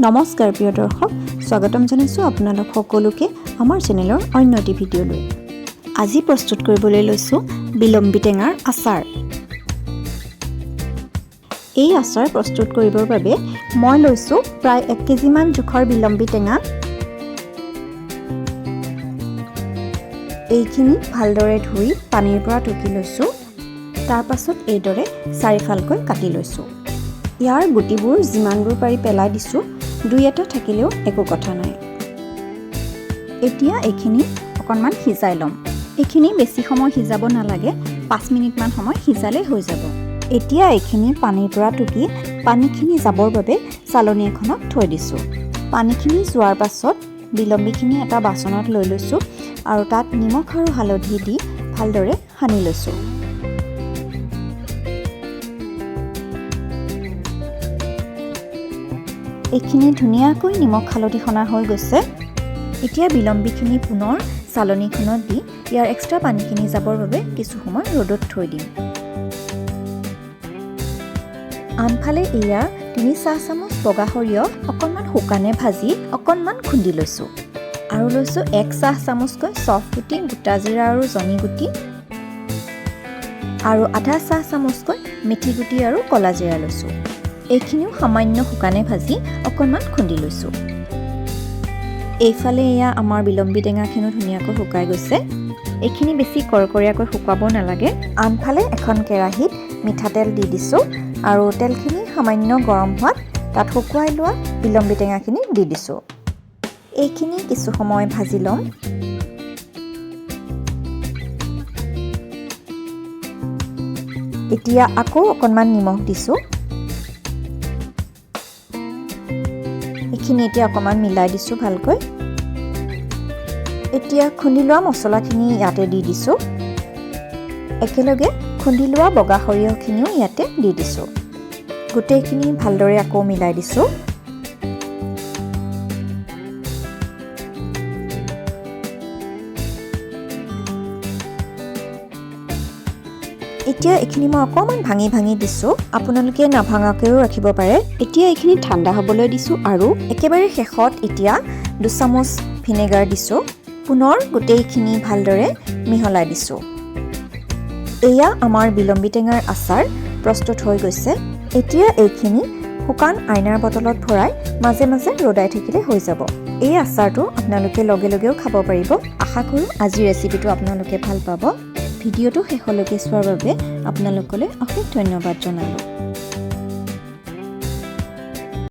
নমস্কাৰ প্ৰিয় দৰ্শক, স্বাগতম জনাইছোঁ আপোনালোক সকলোকে আমাৰ চেনেলৰ অন্য এটি ভিডিঅ'লৈ। আজি প্ৰস্তুত কৰিবলৈ লৈছোঁ বিলম্বি টেঙাৰ আচাৰ। এই আচাৰ প্ৰস্তুত কৰিবৰ বাবে মই লৈছোঁ প্ৰায় 1 কেজিমান জোখৰ বিলম্বি টেঙা। এইখিনি ভালদৰে ধুই পানীৰ পৰা টুকি লৈছোঁ। তাৰ পাছত এইদৰে 4 ফালকৈ কাটি লৈছোঁ। ইয়াৰ গুটিবোৰ যিমানবোৰ পাৰি পেলাই দিছোঁ, 2-এটা থাকিলেও একো কথা নাই। এতিয়া এইখিনি অকণমান সিজাই ল'ম। এইখিনি বেছি সময় সিজাব নালাগে, 5 মিনিটমান সময় সিজালে হৈ যাব। এতিয়া এইখিনি পানীৰ পৰা টুকি পানীখিনি যাবৰ বাবে চালনী এখনত থৈ দিছোঁ। পানীখিনি যোৱাৰ পাছত বিলম্বিখিনি এটা বাচনত লৈ লৈছোঁ আৰু তাত নিমখ আৰু হালধি দি ভালদৰে সানি লৈছোঁ। এইখিনি ধুনীয়াকৈ নিমখ হালধি সনা হৈ গৈছে। এতিয়া বিলম্বিখিনি পুনৰ চালনীখনত দি ইয়াৰ এক্সট্ৰা পানীখিনি যাবৰ বাবে কিছু সময় ৰ'দত থৈ দিম। আনফালে এয়া 3 চাহ চামুচ বগা সৰিয়হ অকণমান শুকানে ভাজি অকণমান খুন্দি লৈছোঁ আৰু লৈছোঁ 1 চাহ চামুচকৈ চফ গুটি, গোটা জিৰা আৰু জনি গুটি আৰু আধা চাহ চামুচকৈ মেথি গুটি আৰু কলা জিৰা লৈছোঁ। এইখিনিও সামান্য শুকানে ভাজি অকণমান খুন্দি লৈছোঁ। এইফালে এয়া আমাৰ বিলম্বি টেঙাখিনিও ধুনীয়াকৈ শুকাই গৈছে। এইখিনি বেছি কৰকৰীয়াকৈ শুকাব নালাগে। আনফালে এখন কেৰাহীত মিঠাতেল দি দিছোঁ আৰু তেলখিনি সামান্য গৰম হোৱাত তাত শুকুৱাই লোৱা বিলম্বি টেঙাখিনি দি দিছোঁ। এইখিনি কিছু সময় ভাজি ল'ম। এতিয়া আকৌ অকণমান নিমখ দিছোঁ। এইখিনি এতিয়া অকণমান মিলাই দিছোঁ ভালকৈ। এতিয়া খুন্দি লোৱা মছলাখিনি ইয়াতে দি দিছোঁ। একেলগে খুন্দি লোৱা বগা সৰিয়হখিনিও ইয়াতে দি দিছোঁ। গোটেইখিনি ভালদৰে আকৌ মিলাই দিছোঁ। এতিয়া এইখিনি মই অকণমান ভাঙি ভাঙি দিছোঁ। আপোনালোকে নাভাঙাকৈও ৰাখিব পাৰে। এতিয়া এইখিনি ঠাণ্ডা হ'বলৈ দিছোঁ আৰু একেবাৰে শেষত এতিয়া 2 চামুচ ভিনেগাৰ দিছোঁ। পুনৰ গোটেইখিনি ভালদৰে মিহলাই দিছোঁ। এয়া আমাৰ বিলম্বি টেঙাৰ আচাৰ প্ৰস্তুত হৈ গৈছে। এতিয়া এইখিনি শুকান আইনাৰ বটলত ভৰাই মাজে মাজে ৰদাই থাকিলে হৈ যাব। এই আচাৰটো আপোনালোকে লগে লগেও খাব পাৰিব। আশা কৰোঁ আজিৰ ৰেচিপিটো আপোনালোকে ভাল পাব। ভিডিঅ'টো শেষলৈকে চোৱাৰ বাবে আপোনালোকলৈ অশেষ ধন্যবাদ জনালোঁ।